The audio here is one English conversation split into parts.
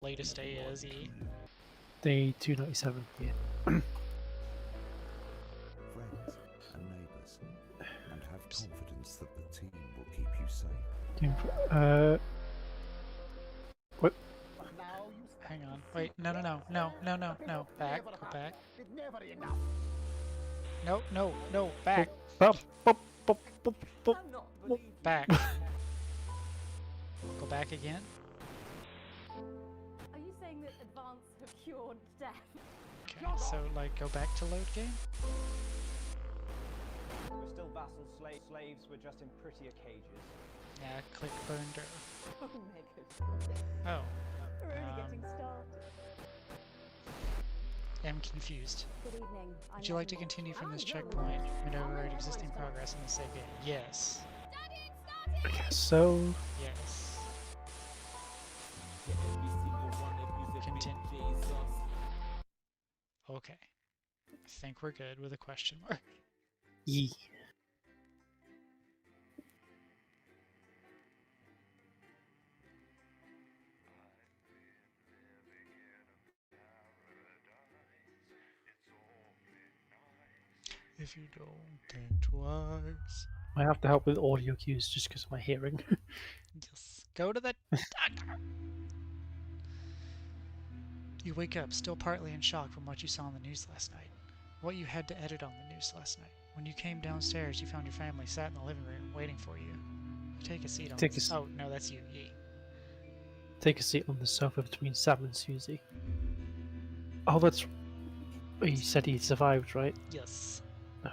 latest day is, E. Day 297, yeah. Friends and neighbours, and have confidence that the team will keep you safe. What? Hang on. Wait, no. Back, go back. No, back. Bop, bop, bop, bop, bop. Back. Go back again. Are you saying that advance have cured death? Okay, so like go back to load game. We're still vassals, slaves, we're just in prettier cages. Yeah, click burn door. Oh my goodness. Oh, We're only getting started. I'm confused. Good evening. Would you like to continue from this checkpoint and override existing progress in the save game? Yes. I guess so. Yes. Continue. Okay. I think we're good with a question mark. Yee. If you don't think twice. I have to help with audio cues just because of my hearing. Yes. Go to the doctor. You wake up, still partly in shock from what you saw on the news last night. What you had to edit on the news last night. When you came downstairs, you found your family sat in the living room waiting for you. Take a seat on this. Oh, no, that's you, Yee. Take a seat on the sofa between Sam and Susie. Oh, that's... He said he survived, right? Yes.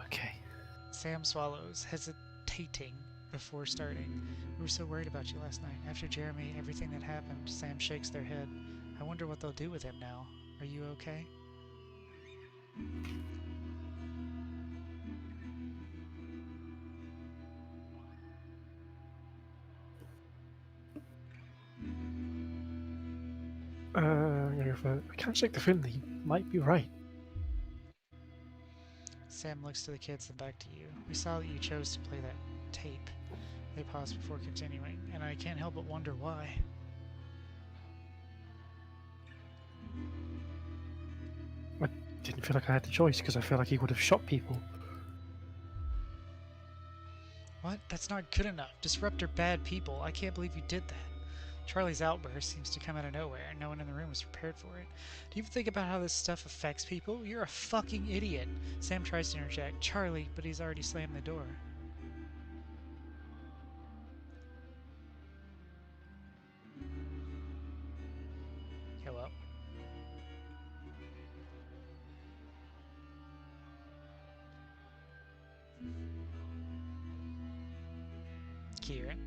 Okay. Sam swallows, hesitating before starting. We were so worried about you last night. After Jeremy, everything that happened, Sam shakes their head. I wonder what they'll do with him now. Are you okay? I can't shake the feeling that he might be right. Sam looks to the kids and back to you. We saw that you chose to play that tape. They pause before continuing, and I can't help but wonder why. I didn't feel like I had the choice because I feel like he would have shot people. What? That's not good enough. Disrupt are bad people. I can't believe you did that. Charlie's outburst seems to come out of nowhere, and no one in the room was prepared for it. Do you even think about how this stuff affects people? You're a fucking idiot. Sam tries to interject. Charlie, but he's already slammed the door. Hello? Cieran?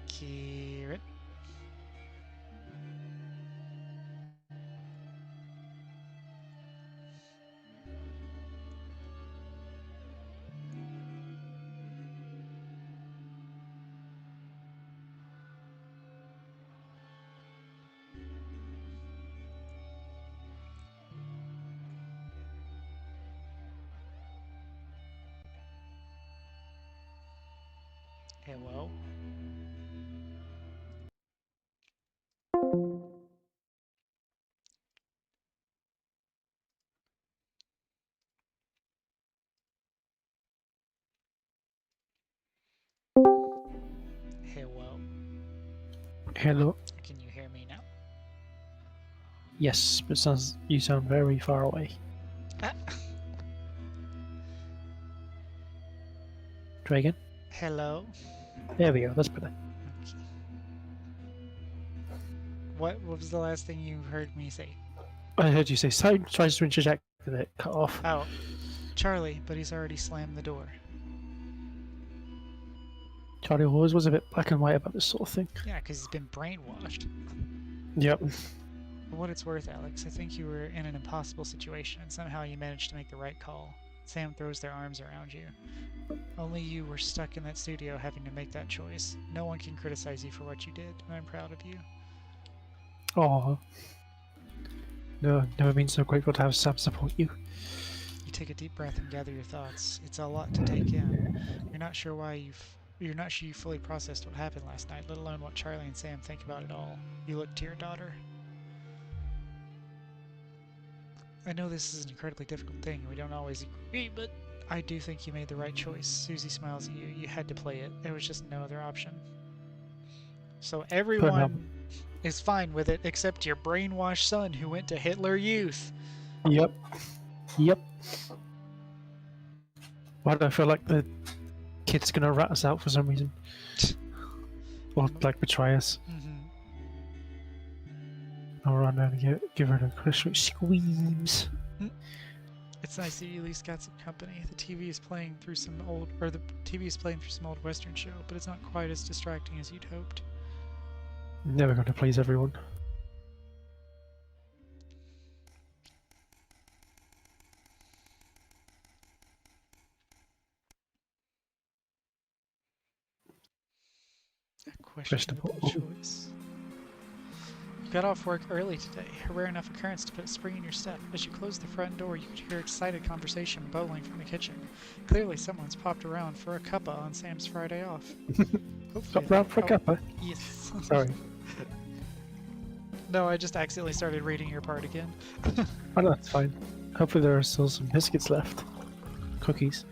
Cieran? Hello? Hello? Hello? Can you hear me now? Yes, but you sound very far away. Ah. Try again. Hello? There we go, that's better. Okay. What was the last thing you heard me say? I heard you say, Sam tries to interject with it, cut off. Oh, Charlie, but he's already slammed the door. Charlie always was a bit black and white about this sort of thing. Yeah, because he's been brainwashed. Yep. For what it's worth, Alex, I think you were in an impossible situation, and somehow you managed to make the right call. Sam throws their arms around you. Only you were stuck in that studio having to make that choice. No one can criticize you for what you did, and I'm proud of you. Oh. No, never been so grateful to have Sam support you. You You take a deep breath and gather your thoughts. It's a lot to take in. You're not sure you fully processed what happened last night, let alone what Charlie and Sam think about it all. You look to your daughter. I know this is an incredibly difficult thing, and we don't always agree, but I do think you made the right choice. Susie smiles at you. You had to play it. There was just no other option. So everyone is fine with it except your brainwashed son who went to Hitler Youth. Yep. Yep. Why do I feel like the kid's gonna rat us out for some reason? Or like betray us? I'll run down and give her the Christmas screams. It's nice that you at least got some company. The TV is playing through some old Western show, but it's not quite as distracting as you'd hoped. Never going to please everyone. A questionable choice. You got off work early today, a rare enough occurrence to put a spring in your step. As you closed the front door, you could hear excited conversation bubbling from the kitchen. Clearly someone's popped around for a cuppa on Sam's Friday off. Pop round for a cuppa? Yes. Sorry. No, I just accidentally started reading your part again. Oh, no, that's fine. Hopefully there are still some biscuits left. Cookies.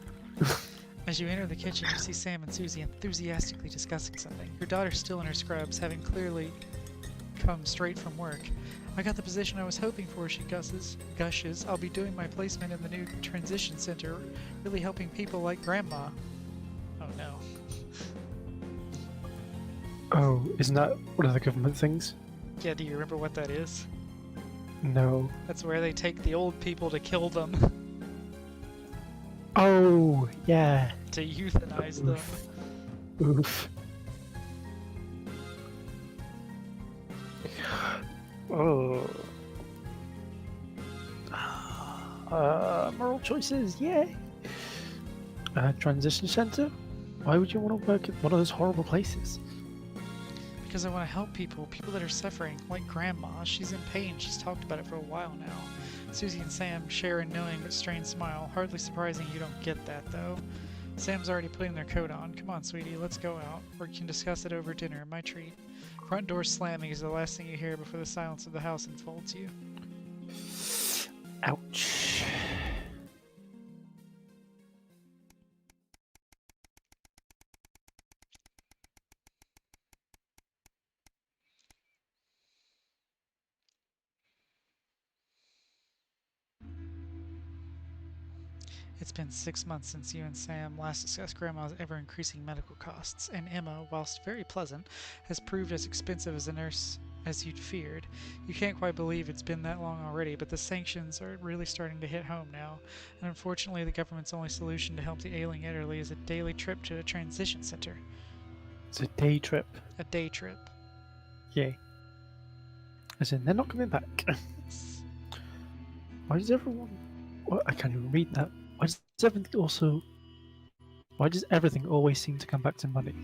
As you enter the kitchen, you see Sam and Susie enthusiastically discussing something. Your daughter's still in her scrubs, having clearly come straight from work. I got the position I was hoping for, she gushes. I'll be doing my placement in the new transition center, really helping people like Grandma. Oh no. Oh, isn't that one of the government things? Yeah, do you remember what that is? No. That's where they take the old people to kill them. Oh, yeah. To euthanize them. Oof. Oh. Moral choices, yay! Transition center? Why would you want to work at one of those horrible places? Because I want to help people that are suffering, like Grandma. She's in pain. She's talked about it for a while now. Susie and Sam share a knowing but strained smile. Hardly surprising you don't get that, though. Sam's already putting their coat on. Come on, sweetie, let's go out. Or you can discuss it over dinner. My treat. Front door slamming is the last thing you hear before the silence of the house enfolds you. Ouch. It's been 6 months since you and Sam last discussed Grandma's ever-increasing medical costs, and Emma, whilst very pleasant, has proved as expensive as a nurse as you'd feared. You can't quite believe it's been that long already, but the sanctions are really starting to hit home now, and unfortunately the government's only solution to help the ailing elderly is a daily trip to a transition center. It's a day trip. A day trip. Yay. As in, they're not coming back. Why does everyone... Well, I can't even read that. Why does everything always seem to come back to money?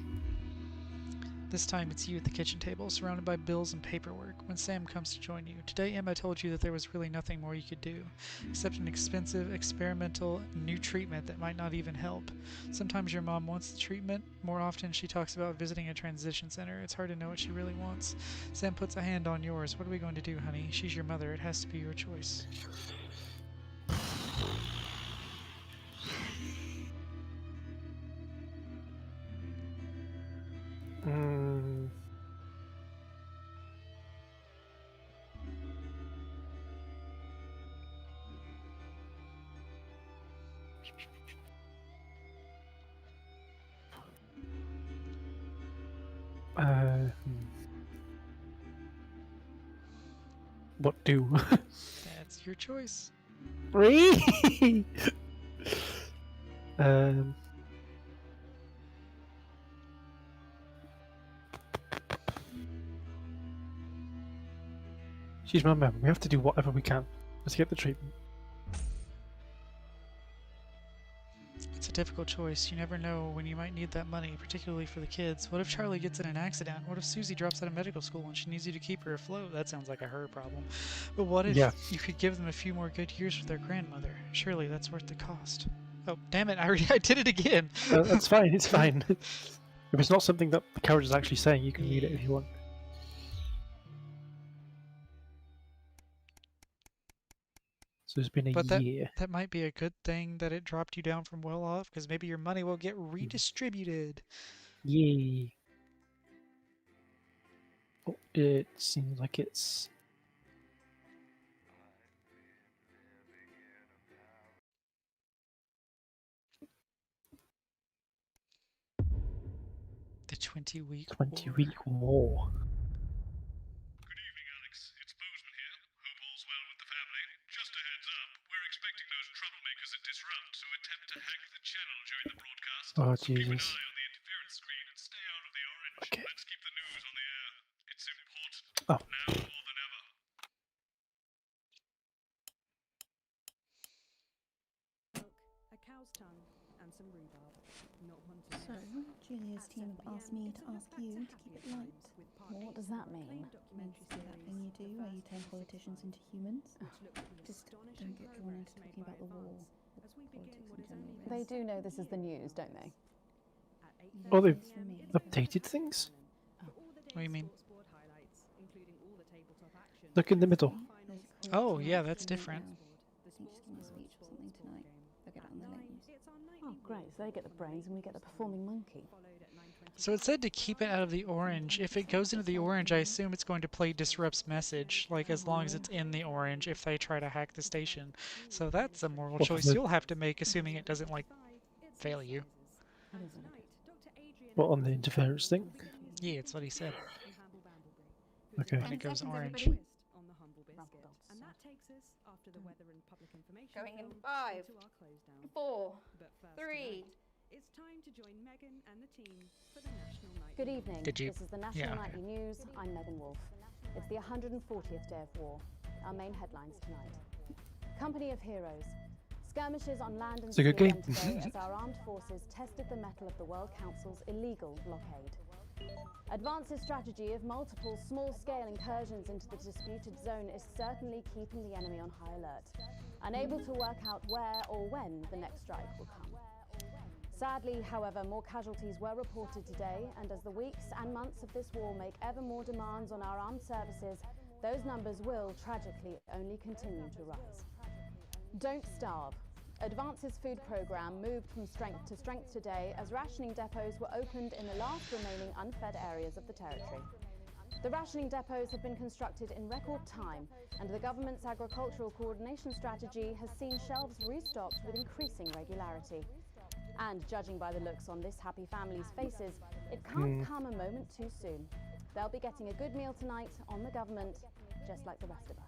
This time it's you at the kitchen table, surrounded by bills and paperwork, when Sam comes to join you. Today Emma told you that there was really nothing more you could do, except an expensive, experimental, new treatment that might not even help. Sometimes your mom wants the treatment. More often she talks about visiting a transition center. It's hard to know what she really wants. Sam puts a hand on yours. What are we going to do, honey? She's your mother. It has to be your choice. What do? That's your choice. She's my mum. We have to do whatever we can. Let's get the treatment. It's a difficult choice. You never know when you might need that money, particularly for the kids. What if Charlie gets in an accident? What if Susie drops out of medical school and she needs you to keep her afloat? That sounds like a her problem. But what Yeah. if you could give them a few more good years with their grandmother? Surely that's worth the cost. Oh, damn it, I did it again! That's fine, it's fine. If it's not something that the character's actually saying, you can read it if you want. So it's been a But year. that might be a good thing that it dropped you down from well off, because maybe your money will get redistributed. Yay. Oh, it seems like it's... The 20-week 20-week war. Good evening, Alex. It's Bozeman here. Hope all's well with the family. Just a heads up, we're expecting those troublemakers at Disrupt to attempt to hack the channel during the broadcast. Oh, So keep an Jesus. eye on the interference screen and stay out of the orange. Okay. Let's keep the news on the air. It's important. Oh. Now more than ever. A cow's tongue and some rhubarb. Not one to So, Julia's team have asked me to ask you to keep it light. What does that mean? Means that thing you do where you turn politicians into humans. Just don't get drawn into talking about the war or politics in general. They do know this is the news, don't they? Oh, they've It's for me. updated things? What do you mean? Look in the middle. There's a Oh, call yeah, tonight that's for me different. now. I think she's giving a speech or something tonight. They'll get it on the news. Oh, great. So they get the brains and we get the performing monkey. So it said to keep it out of the orange. If it goes into the orange, I assume it's going to play Disrupt's message, like as long as it's in the orange if they try to hack the station. So that's a moral Well, choice the- you'll have to make, assuming it doesn't, like, fail you. That isn't it? What, on the interference thing? Yeah, it's what he said. Okay. When it goes orange. And that takes us after the weather and public information. Going in film 5, into our close down. 4, But first 3. tonight, it's time to join Megan and the team for the National Night. Good evening. Did you? This is the National Yeah. Nightly News. I'm Megan Wolfe. It's the 140th day of war. Our main headlines tonight. Company of Heroes. Skirmishes on land and It's a sea good game. today as our armed forces tested the mettle of the World Council's illegal blockade. Advance's strategy of multiple small-scale incursions into the disputed zone is certainly keeping the enemy on high alert, unable to work out where or when the next strike will come. Sadly, however, more casualties were reported today, and as the weeks and months of this war make ever more demands on our armed services, those numbers will, tragically, only continue to rise. Don't starve. Advance's food programme moved from strength to strength today as rationing depots were opened in the last remaining unfed areas of the territory. The rationing depots have been constructed in record time, and the government's agricultural coordination strategy has seen shelves restocked with increasing regularity. And judging by the looks on this happy family's faces, it can't come a moment too soon. They'll be getting a good meal tonight on the government, just like the rest of us.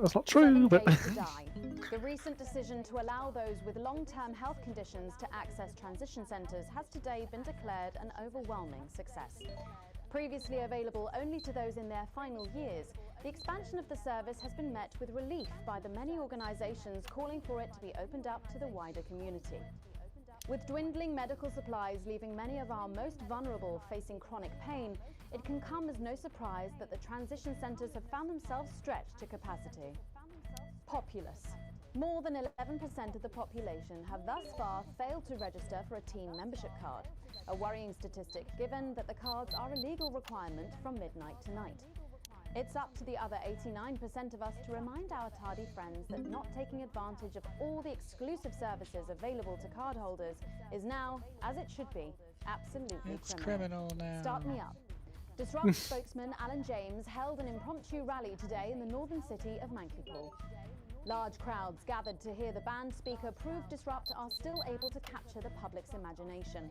That's not true, but... Days to die. The recent decision to allow those with long-term health conditions to access transition centres has today been declared an overwhelming success. Previously available only to those in their final years, the expansion of the service has been met with relief by the many organisations calling for it to be opened up to the wider community. With dwindling medical supplies leaving many of our most vulnerable facing chronic pain, it can come as no surprise that the transition centres have found themselves stretched to capacity. Populace. More than 11% of the population have thus far failed to register for a team membership card, a worrying statistic given that the cards are a legal requirement from midnight tonight. It's up to the other 89% of us to remind our tardy friends that not taking advantage of all the exclusive services available to cardholders is now, as it should be, absolutely It's criminal. criminal now. Start me up. Disrupt spokesman Alan James held an impromptu rally today in the northern city of Mankipool. Large crowds gathered to hear the band speaker prove Disrupt are still able to capture the public's imagination.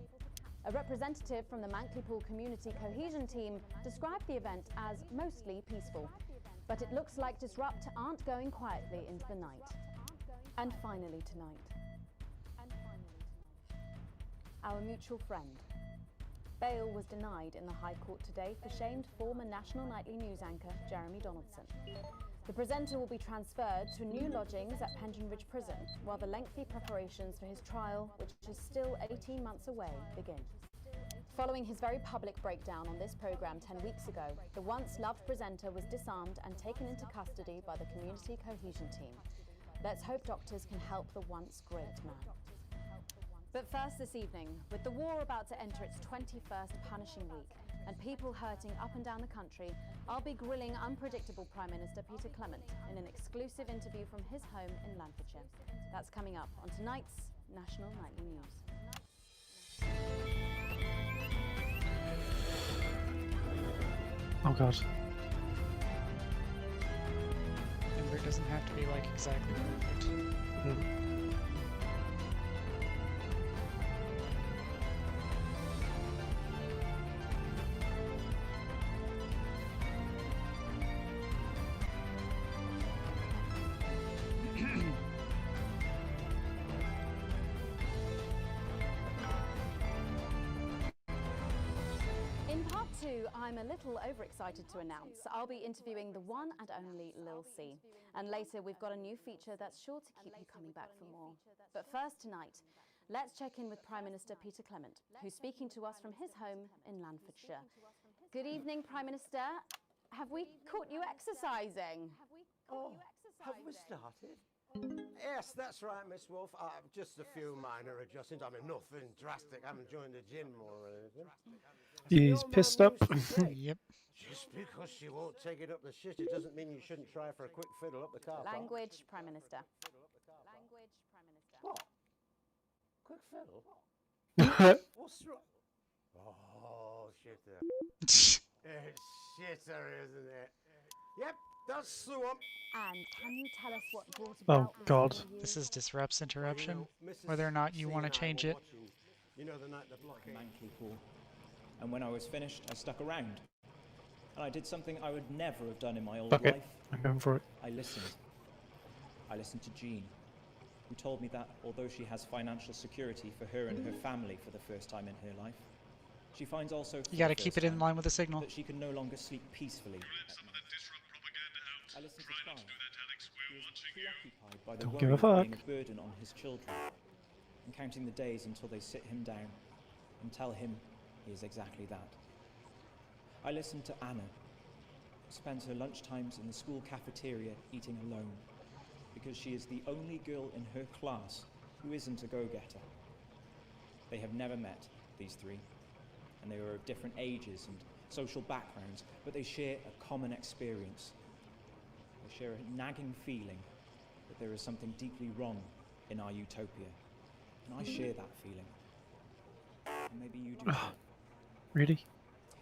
A representative from the Mankipool Community Cohesion Team described the event as mostly peaceful, but it looks like Disrupt aren't going quietly into the night. And finally tonight, our mutual friend. Bail was denied in the High Court today for shamed former National Nightly News anchor Jeremy Donaldson. The presenter will be transferred to new lodgings at Pension Ridge Prison, while the lengthy preparations for his trial, which is still 18 months away, begin. Following his very public breakdown on this programme 10 weeks ago, the once-loved presenter was disarmed and taken into custody by the Community Cohesion Team. Let's hope doctors can help the once great man. But first this evening, with the war about to enter its 21st punishing week and people hurting up and down the country, I'll be grilling unpredictable Prime Minister Peter Clement in an exclusive interview from his home in Lanfordshire. That's coming up on tonight's National Nightly News. Oh god. Remember, it doesn't have to be like exactly perfect. In part two, I'm a little overexcited to announce I'll be interviewing the one and only Lil C. And later we've got a new feature that's sure to keep you coming back for more. But first tonight, let's check in with Prime Minister Peter Clement, who's speaking to us from his home in Lanfordshire. Good evening, Prime Minister. Have we caught you exercising? Have we started? Yes, that's right, Miss Wolf. Just a few minor adjustments. I mean, nothing drastic. I haven't joined the gym or anything. He's pissed up. Yep. Just because she won't take it up the shit, it doesn't mean you shouldn't try for a quick fiddle up the car park. Language, Prime Minister. Language, Prime Minister. What? Quick fiddle? What's wrong? Oh, shitter. It's shitter, isn't it? Yep, that's the one. And can you tell us what brought Oh about god. This is disrupts interruption, You know, Mrs. whether or not you C want to and I change were it. watching, you know, the night the blockade. Manky pool. And when I was finished, I stuck around. And I did something I would never have done in my old Fuck it. life. I'm going for it. I listened. I listened to Jean, who told me that although she has financial security for her and her family for the first time in her life, she finds also for You gotta the keep first it in time line with the signal. that she can no longer sleep peacefully at Some of night. that disrupt propaganda out. I listened to Try not Clive. to do that, Alex. He We're is watching you. preoccupied by the Don't worry give a of being fuck. a burden on his children, and counting the days until they sit him down and tell him he is exactly that. I listened to Anna, who spends her lunchtimes in the school cafeteria eating alone, because she is the only girl in her class who isn't a go-getter. They have never met, these three, and they are of different ages and social backgrounds, but they share a common experience. They share a nagging feeling that there is something deeply wrong in our utopia. And I share that feeling. And maybe you do too. Really?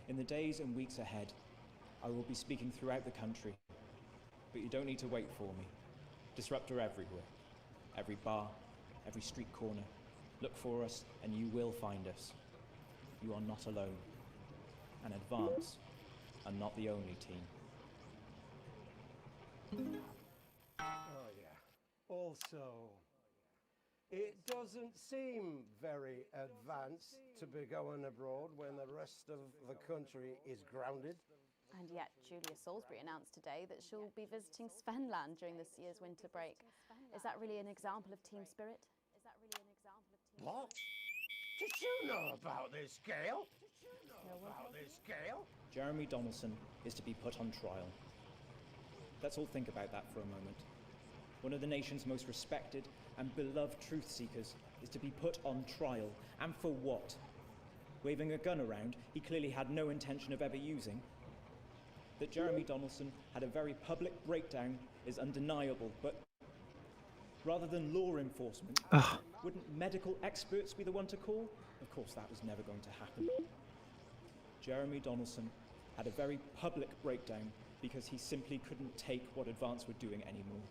In the days and weeks ahead, I will be speaking throughout the country. But you don't need to wait for me. Disruptor everywhere. Every bar, every street corner. Look for us and you will find us. You are not alone. And Advance are not the only team. Oh, yeah. Also, it doesn't seem very advanced to be going abroad when the rest of the country is grounded. And yet, Julia Salisbury announced today that she'll be visiting Svenland during this year's winter break. Is that really an example of team spirit? What? Did you know about this, Gail? Jeremy Donaldson is to be put on trial. Let's all think about that for a moment. One of the nation's most respected and beloved truth seekers is to be put on trial. And for what? Waving a gun around he clearly had no intention of ever using. That Jeremy Donaldson had a very public breakdown is undeniable, but rather than law enforcement, wouldn't medical experts be the one to call? Of course, that was never going to happen. Jeremy Donaldson had a very public breakdown because he simply couldn't take what Advance were doing anymore.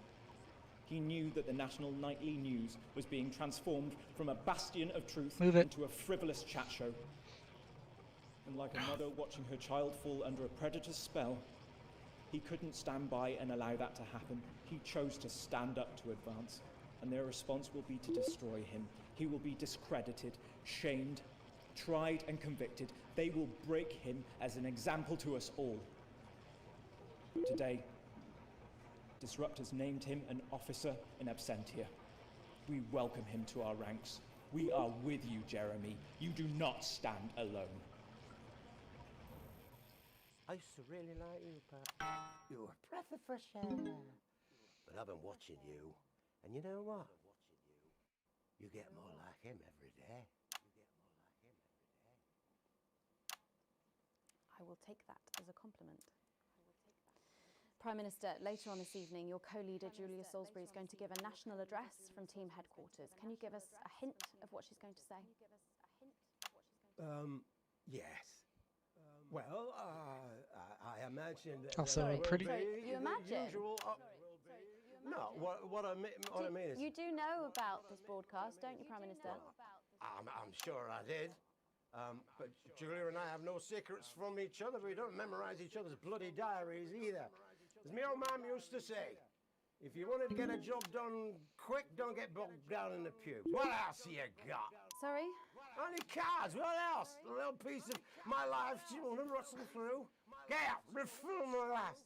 He knew that the National Nightly News was being transformed from a bastion of truth into a frivolous chat show. And like a mother watching her child fall under a predator's spell, he couldn't stand by and allow that to happen. He chose to stand up to Advance, and their response will be to destroy him. He will be discredited, shamed, tried and convicted. They will break him as an example to us all. Today, Disrupt has named him an officer in absentia. We welcome him to our ranks. We are with you, Jeremy. You do not stand alone. I used to really like you, Pat. You were a breath of fresh air. But I've been watching you, and you know what? You get more like him every day. I will take that as a compliment. Prime Minister, later on this evening, your co-leader Julia Salisbury is going to give a national address from team headquarters. Can you give us a hint of what she's going to say? Yes. Well, I imagine that Also there will pretty- be You the imagine? usual. No, what I mean is. You do know about this broadcast, don't you, Prime Minister? I'm sure I did. But Julia and I have no secrets from each other. We don't memorize each other's bloody diaries either. As my old mum used to say, if you wanted to get a job done quick, don't get bogged down in the pubes. What else you got? Sorry? Only cards, what else? A little piece of my life you want to rustle through? Get out, refill my last.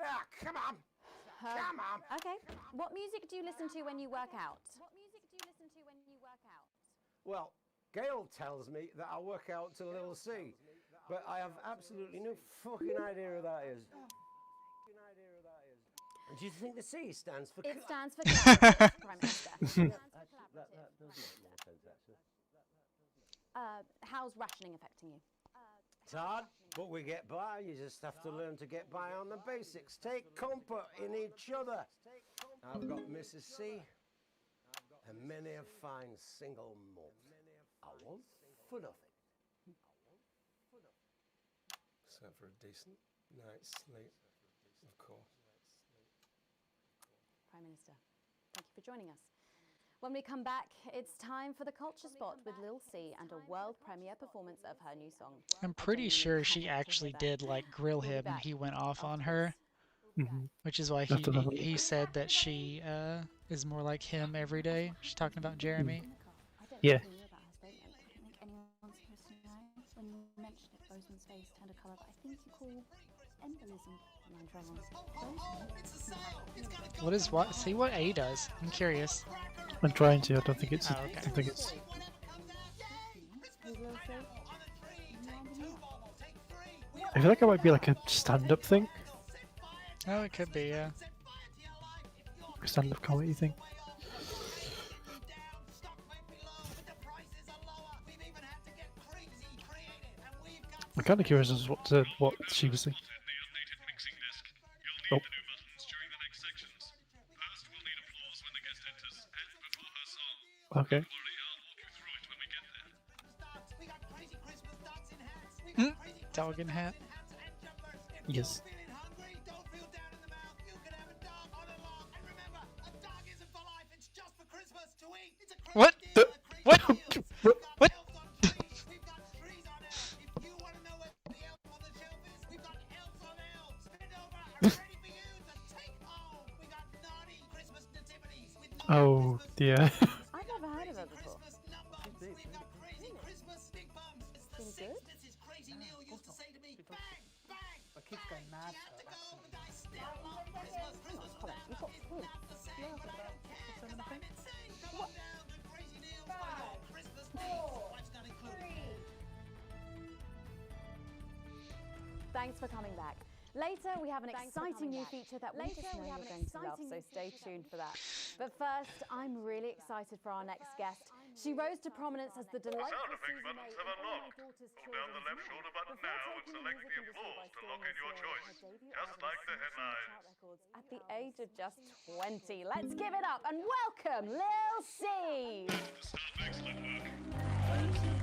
Ah, come on. Come on. Okay. What music do you listen to when you work out? Well, Gail tells me that I work out to Little C, but I have absolutely no fucking idea who that is. And do you think the C stands for? It stands for collaborative, Prime Minister. That does make more sense, actually. How's rationing affecting you? It's hard, but we get by. You just have to learn to get by on the basics. Take comfort in each other. I've got Mrs. C and many a fine single malt. I want for nothing. So for a decent night's sleep, of course. Prime Minister, thank you for joining us. When we come back, it's time for the Culture Spot with Lil C and a world premiere performance of her new song. I'm pretty sure she actually did like grill him and he went off on her, which is why he said that she is more like him every day. She's talking about Jeremy. Yeah. When you mentioned it, Bozeman's face turned a colour that I think you call embolism. What is what? See what A does. I'm curious. I'm trying to. I don't think it's. Oh, okay. I don't think it's. I feel like it might be like a stand-up thing, Oh, it could be, yeah. a stand-up comedy thing. I'm kind of curious as to what she was thinking. Oh. Okay. Dog in hat. Yes. What? What? What? Oh dear. I've never heard of her before. Really good? My kid's going mad for that Colin, you've got fruit. What? Thanks for coming back. Later, we have an exciting new feature that we just know you're going to love, so stay tuned for that. But first, I'm really excited for our next guest. She rose to prominence as the delightful Sound effect Susan buttons May have in all my unlocked. daughter's Hold down the left shoulder button now and select the applause to lock in your choice. Just like the headlines. At the age of just 20. Let's give it up and welcome Lil C! Excellent work.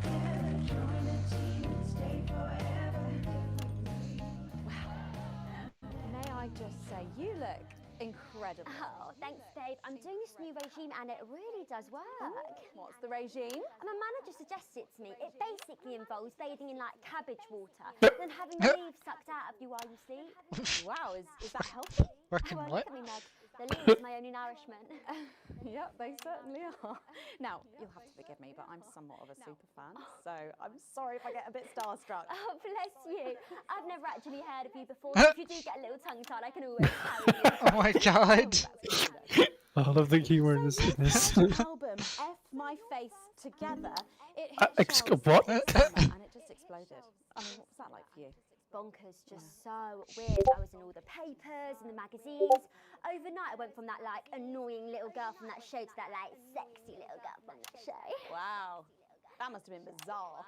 May I just say, you look incredible. Oh, thanks, Dave. I'm doing this new regime and it really does work. What's the regime? My manager suggested it to me. It basically involves bathing in like cabbage water, then having the leaves sucked out of you while you sleep. Wow, is that healthy? Working Well, what? look at me, Meg. The leaves, my only nourishment. Yep, they certainly are. Now, you'll have to forgive me, but I'm somewhat of a super fan, so I'm sorry if I get a bit starstruck. Oh, bless you. I've never actually heard of you before, so if you do get a little tongue-tied, I can always carry you. Oh my god. I love the humour in this. Album F My Face Together. It hit shelves what? this summer and it just exploded. I mean, what was that like for you? Bonkers, just so weird. I was in all the papers and the magazines. Overnight, I went from that like annoying little girl from that show to that like sexy little girl from that show. Wow, that must have been bizarre.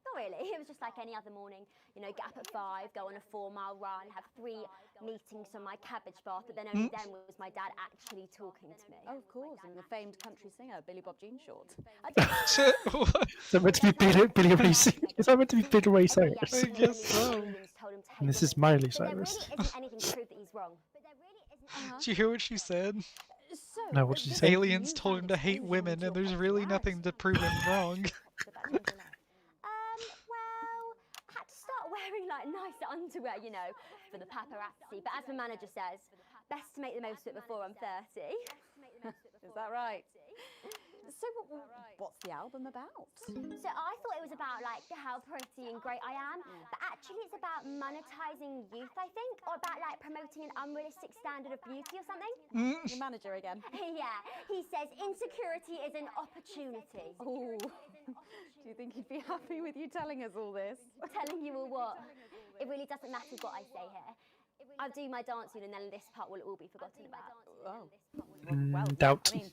Not really. It was just like any other morning. You know, get up at 5, go on a 4-mile run, have 3 meetings on my cabbage bath, but then only then was my dad actually talking to me. Oh, of course, and the famed country singer Billy Bob Jean Short. Is that meant to be Billy Ray Cyrus? Is that meant to be Billy Ray Cyrus? I guess so. And this is Miley But there Cyrus. really isn't anything to prove that he's wrong. Did you hear what she said? No, what did she say? Aliens told him to hate women, and there's really nothing to prove him wrong. Well, I had to start wearing like nice underwear, you know, for the paparazzi. But as my manager says, best to make the most of it before I'm 30. Is that right? So what's the album about? So I thought it was about like how pretty and great I am, but actually it's about monetizing youth, I think, or about like promoting an unrealistic standard of beauty or something. Your manager again. Yeah, he says insecurity is an opportunity. Oh, do you think he'd be happy with you telling us all this? Telling you all what? It really doesn't matter what I say here. I'll do my dancing and then this part will all be forgotten about. Oh, doubt. I mean,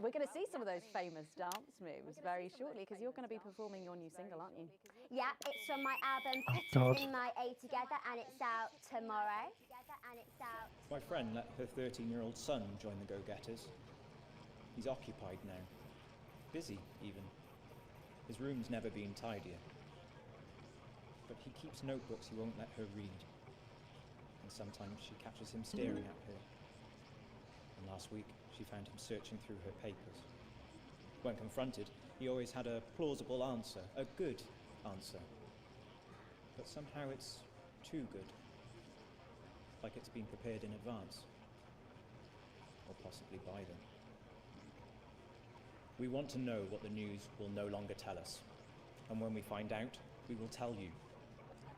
we're going to see some of those famous dance moves very shortly because you're going to be performing your new single, aren't you? Yeah, it's from my album God. In My A Together and it's out tomorrow. My friend let her 13-year-old son join the Go-Getters. He's occupied now. Busy, even. His room's never been tidier. But he keeps notebooks he won't let her read. And sometimes she catches him staring at her. And last week, she found him searching through her papers. When confronted, he always had a plausible answer, a good answer. But somehow it's too good. Like it's been prepared in advance. Or possibly by them. We want to know what the news will no longer tell us. And when we find out, we will tell you.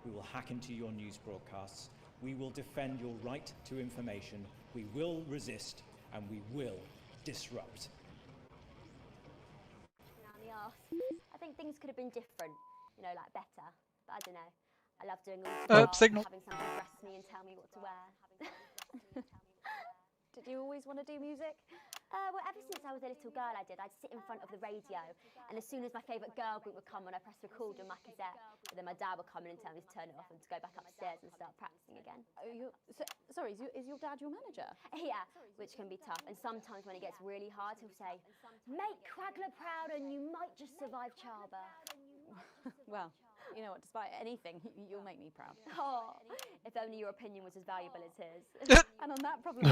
We will hack into your news broadcasts. We will defend your right to information. We will resist, and we will disrupt. I think things could have been different, you know, like better. But I don't know. I love doing all the Signal. having someone dress me and tell me what to wear. Did you always want to do music? Well, ever since I was a little girl, I'd sit in front of the radio, and as soon as my favourite girl group would come on, I'd press record on my cassette, but then my dad would come in and tell me to turn it off and to go back upstairs and start practicing again. Sorry, is your dad your manager? Yeah, which can be tough, and sometimes when it gets really hard, he'll say, make Cragler proud and you might just survive childbirth. Well, you know what, despite anything, you'll make me proud. Oh, if only your opinion was as valuable as his. And on that problem